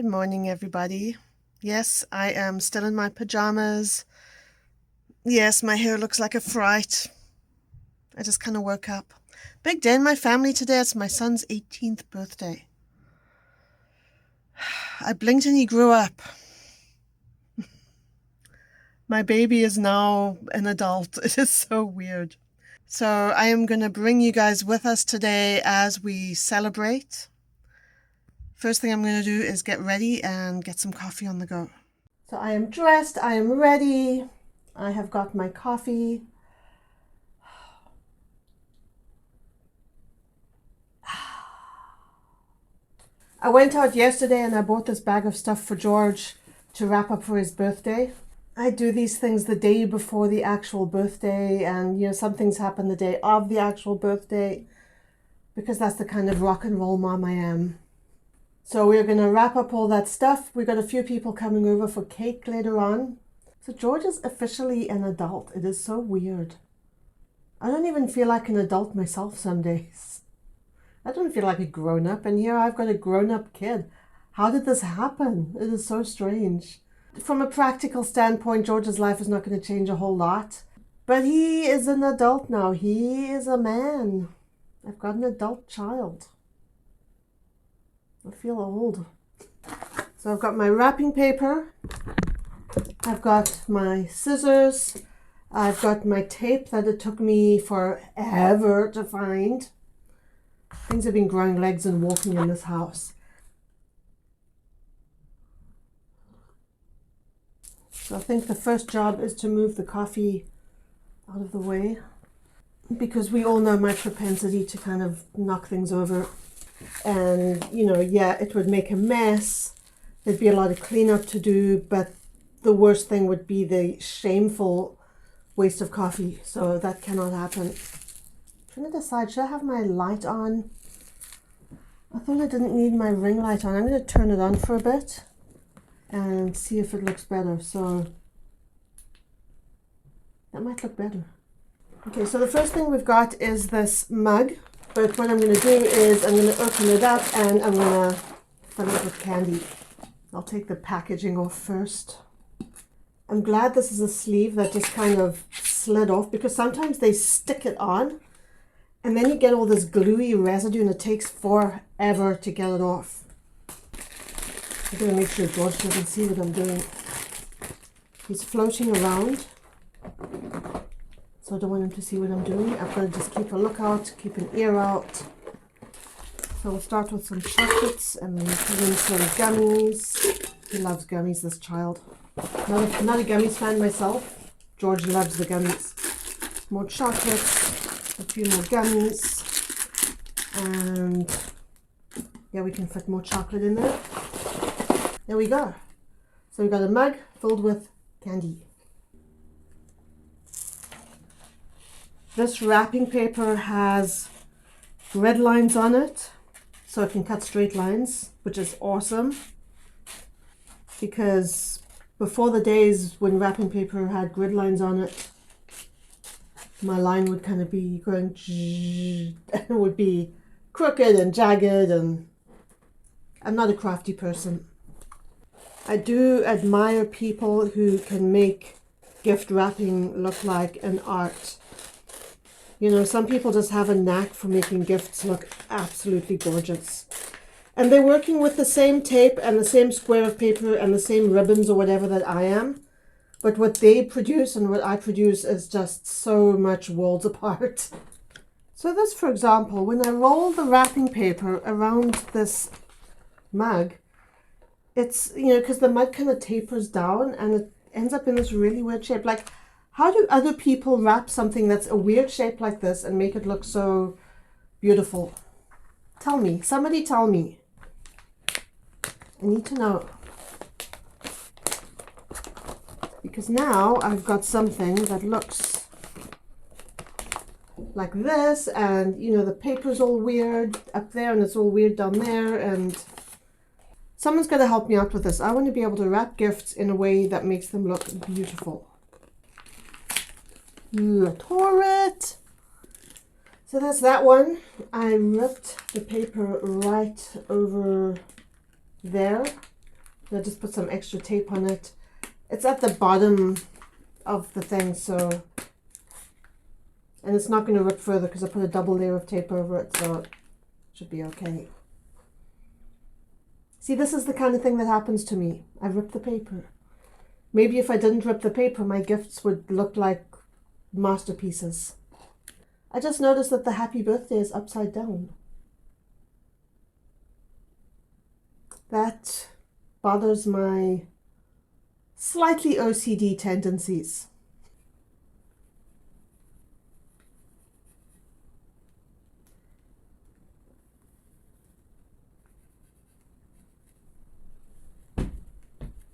Good morning, everybody. Yes, I am still in my pajamas. Yes, my hair looks like a fright. I just kind of woke up. Big day in my family today. It's my son's 18th birthday. I blinked and he grew up. My baby is now an adult. It is so weird. So I am going to bring you guys with us today as we celebrate. First thing I'm going to do is get ready and get some coffee on the go. So I am dressed, I am ready, I have got my coffee. I went out yesterday and I bought this bag of stuff for George to wrap up for his birthday. I do these things the day before the actual birthday, and some things happen the day of the actual birthday because that's the kind of rock and roll mom I am. So we're going to wrap up all that stuff. We've got a few people coming over for cake later on. So George is officially an adult. It is so weird. I don't even feel like an adult myself some days. I don't feel like a grown-up, and here I've got a grown-up kid. How did this happen? It is so strange. From a practical standpoint, George's life is not going to change a whole lot. But he is an adult now. He is a man. I've got an adult child. I feel old. So I've got my wrapping paper. I've got my scissors. I've got my tape that it took me forever to find. Things have been growing legs and walking in this house. So I think the first job is to move the coffee out of the way, because we all know my propensity to kind of knock things over. And, it would make a mess. There'd be a lot of cleanup to do, but the worst thing would be the shameful waste of coffee. So that cannot happen. I'm trying to decide, should I have my light on? I thought I didn't need my ring light on. I'm going to turn it on for a bit and see if it looks better. So that might look better. Okay, so the first thing we've got is this mug. But what I'm going to do is I'm going to open it up and I'm going to fill it with candy. I'll take the packaging off first. I'm glad this is a sleeve that just kind of slid off, because sometimes they stick it on and then you get all this gluey residue and it takes forever to get it off. I'm going to make sure George doesn't see what I'm doing. He's floating around, so I don't want him to see what I'm doing. I've got to just keep a lookout, keep an ear out. So we'll start with some chocolates and then put in some gummies. He loves gummies, this child. Not a gummies fan myself. George loves the gummies. More chocolates, a few more gummies, and yeah, we can fit more chocolate in there. There we go. So we've got a mug filled with candy. This wrapping paper has grid lines on it, so it can cut straight lines, which is awesome, because before the days when wrapping paper had grid lines on it, my line would kind of be going and it would be crooked and jagged, and I'm not a crafty person. I do admire people who can make gift wrapping look like an art. Some people just have a knack for making gifts look absolutely gorgeous. And they're working with the same tape and the same square of paper and the same ribbons or whatever that I am. But what they produce and what I produce is just so much worlds apart. So this, for example, when I roll the wrapping paper around this mug, it's, because the mug kind of tapers down and it ends up in this really weird shape. Like, how do other people wrap something that's a weird shape like this and make it look so beautiful? Tell me. Somebody tell me. I need to know. Because now I've got something that looks like this, and the paper's all weird up there and it's all weird down there, and someone's got to help me out with this. I want to be able to wrap gifts in a way that makes them look beautiful. Tore it. So that's that one. I ripped the paper right over there. I just put some extra tape on it. It's at the bottom of the thing, so, and it's not going to rip further because I put a double layer of tape over it, so it should be okay. See, this is the kind of thing that happens to me. I rip the paper. Maybe if I didn't rip the paper, my gifts would look like masterpieces. I just noticed that the happy birthday is upside down. That bothers my slightly OCD tendencies.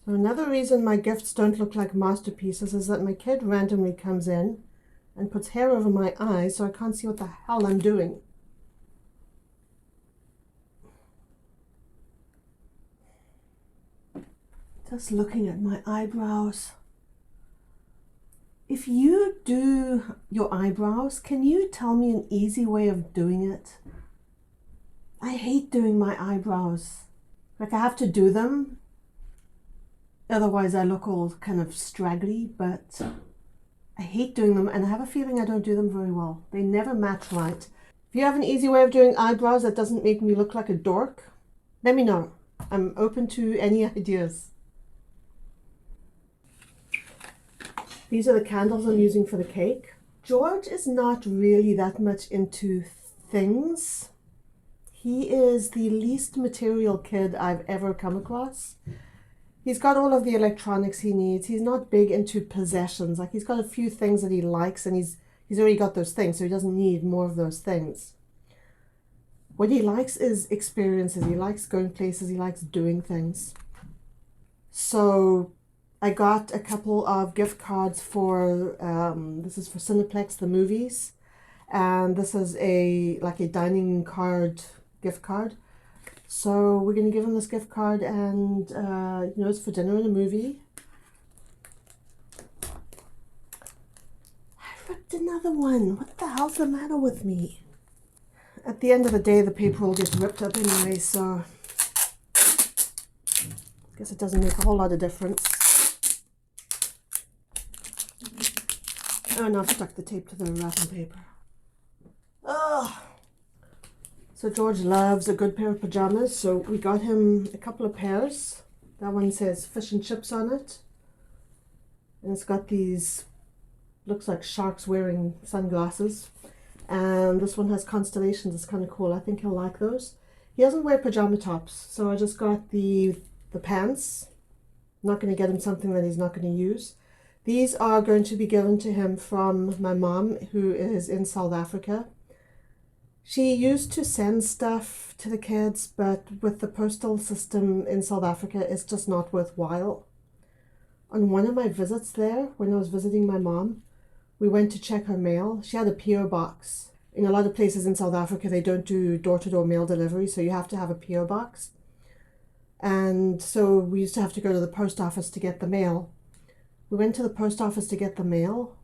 So another reason my gifts don't look like masterpieces is that my kid randomly comes in and puts hair over my eyes so I can't see what the hell I'm doing. Just looking at my eyebrows. If you do your eyebrows, can you tell me an easy way of doing it? I hate doing my eyebrows. Like, I have to do them, otherwise I look all kind of straggly, but I hate doing them, and I have a feeling I don't do them very well. They never match right. If you have an easy way of doing eyebrows that doesn't make me look like a dork, let me know. I'm open to any ideas. These are the candles I'm using for the cake. George is not really that much into things. He is the least material kid I've ever come across. He's got all of the electronics he needs. He's not big into possessions. Like, he's got a few things that he likes, and he's already got those things, so he doesn't need more of those things. What he likes is experiences. He likes going places. He likes doing things. So I got a couple of gift cards for, this is for Cineplex, the movies, and this is like a dining card gift card. So we're going to give him this gift card, and it's for dinner and a movie. I ripped another one. What the hell's the matter with me? At the end of the day, the paper will get ripped up anyway, so I guess it doesn't make a whole lot of difference. Oh, and I've stuck the tape to the wrapping paper. Oh. So George loves a good pair of pajamas, so we got him a couple of pairs. That one says fish and chips on it. And it's got these, looks like sharks wearing sunglasses. And this one has constellations. It's kind of cool. I think he'll like those. He doesn't wear pajama tops, so I just got the pants. I'm not going to get him something that he's not going to use. These are going to be given to him from my mom, who is in South Africa. She used to send stuff to the kids, but with the postal system in South Africa, it's just not worthwhile. On one of my visits there, when I was visiting my mom, we went to check her mail. She had a PO box. In a lot of places in South Africa, they don't do door-to-door mail delivery, so you have to have a PO box. And so we used to have to go to the post office to get the mail. We went to the post office to get the mail,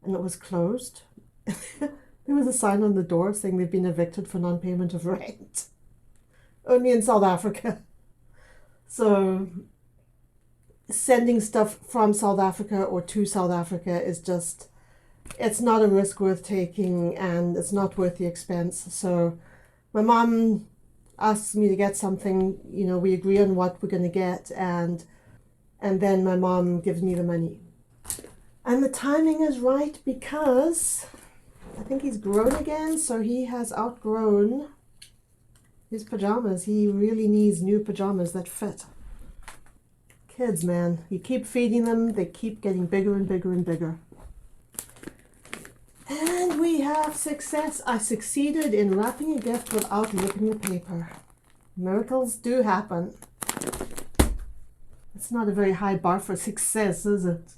and it was closed. There was a sign on the door saying they've been evicted for non-payment of rent. Only in South Africa. So sending stuff from South Africa or to South Africa is just, it's not a risk worth taking, and it's not worth the expense. So my mom asks me to get something, we agree on what we're going to get, and then my mom gives me the money. And the timing is right because I think he's grown again, so he has outgrown his pajamas. He really needs new pajamas that fit. Kids, man, you keep feeding them, they keep getting bigger and bigger and bigger. And we have success. I succeeded in wrapping a gift without ripping the paper. Miracles do happen. It's not a very high bar for success, is it?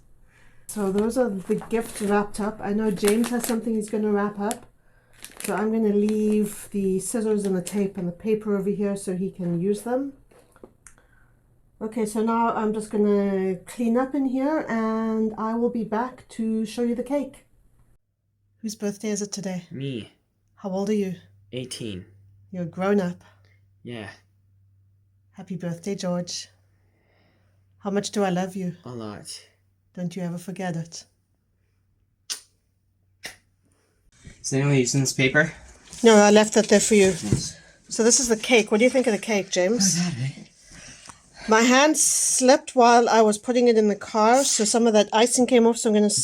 So those are the gifts wrapped up. I know James has something he's going to wrap up. So I'm going to leave the scissors and the tape and the paper over here so he can use them. Okay, so now I'm just going to clean up in here, and I will be back to show you the cake. Whose birthday is it today? Me. How old are you? 18. You're grown up. Yeah. Happy birthday, George. How much do I love you? A lot. Don't you ever forget it. Is anyone using this paper? No, I left that there for you. Yes. So this is the cake. What do you think of the cake, James? That, right? My hand slipped while I was putting it in the car, so some of that icing came off, so I'm going to...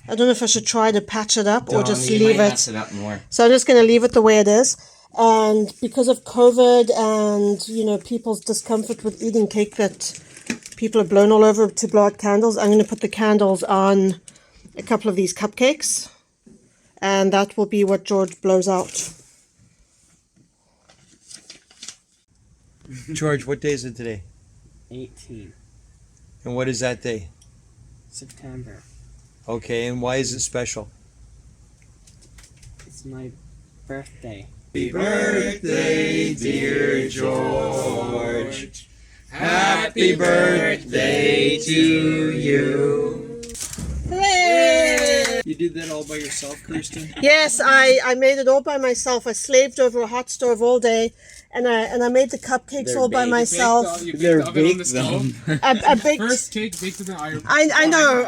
I don't know if I should try to patch it up or just leave it. Mess it up more. So I'm just going to leave it the way it is. And because of COVID and, you know, people's discomfort with eating cake that people have blown all over to blow out candles, I'm going to put the candles on a couple of these cupcakes. And that will be what George blows out. George, what day is it today? 18. And what is that day? September. Okay, and why is it special? It's my birthday. Happy birthday, dear George. Happy birthday to you. Hooray! You did that all by yourself, Kirsten? Yes, I made it all by myself. I slaved over a hot stove all day, and I made the cupcakes all by myself. They're baked them. I baked. First cake baked in the iron. I know.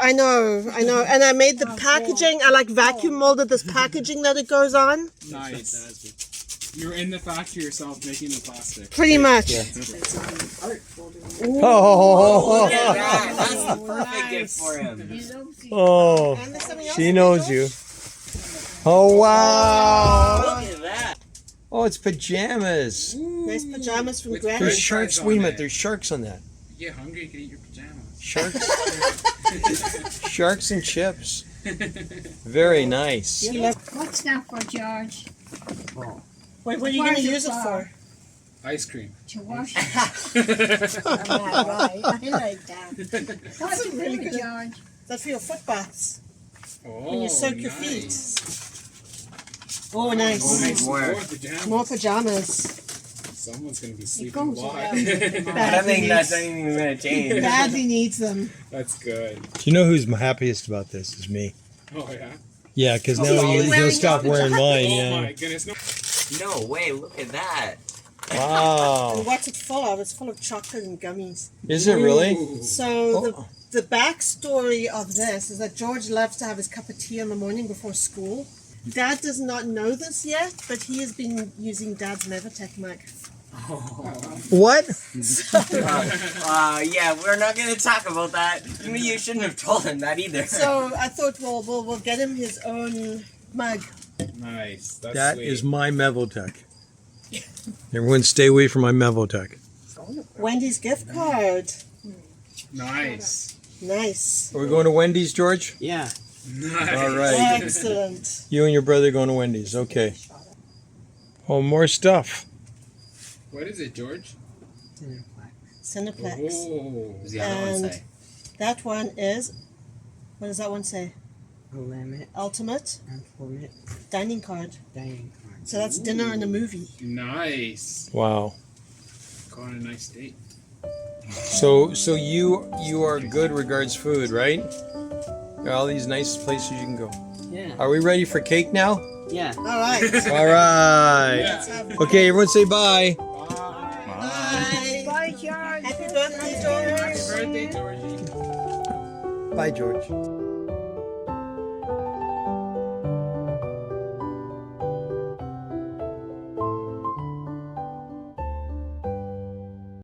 And I made the packaging. I like vacuum molded this packaging that it goes on. Nice. You're in the factory yourself making the plastic. Pretty much. Yeah. Oh, that's the perfect gift for him. Oh, she knows you. Oh, wow. Look at that. Oh, it's pajamas. Nice pajamas from With Granny. There's French sharks. fries on Wait a it. minute, there's sharks on that. If you get hungry, you can eat your pajamas. Sharks. Sharks and chips. Very nice. What's that for, George? Wait, what are you going to use it for? Ice cream. To wash it. Right. I like that. What's it really for, good. George? That's for your foot baths. Oh, When you soak your nice. feet. Oh, nice. Nice. More More. pajamas. More pajamas. Someone's going to be It sleeping a goes lot. around with the I mouth. don't think that's anything going to change. Badly needs them. That's good. Do you know who's happiest about this? Is me. Oh, yeah? Yeah, because now Oh, he'll wearing stop your wearing mine. Oh, Yeah. my goodness. No. No way, look at that. Wow. And what's it full of? It's full of chocolate and gummies. Is it really? Ooh. So Oh. the backstory of this is that George loves to have his cup of tea in the morning before school. Dad does not know this yet, but he has been using Dad's Nevertech mug. What? Yeah, we're not going to talk about that. You shouldn't have told him that either. So I thought we'll get him his own mug. Nice. That's That sweet. is my Mevotech. Everyone stay away from my Mevotech. Wendy's gift card. Nice. Nice. Are we going to Wendy's, George? Yeah. Nice. All right. Excellent. You and your brother going to Wendy's. Okay. Oh, more stuff. What is it, George? Cineplex. Oh. What does the other one And say? that one is, what does that one say? Limit Ultimate and format dining card. dining card. So that's dinner and a movie. Nice. Wow. Going on a nice date. So you are good regards food, right? There are all these nice places you can go. Yeah. Are we ready for cake now? Yeah. All right. All right. Let's have it. Okay, everyone say bye. Bye. Bye. Bye, George. Happy birthday, George. Happy birthday, Georgie. Bye, George.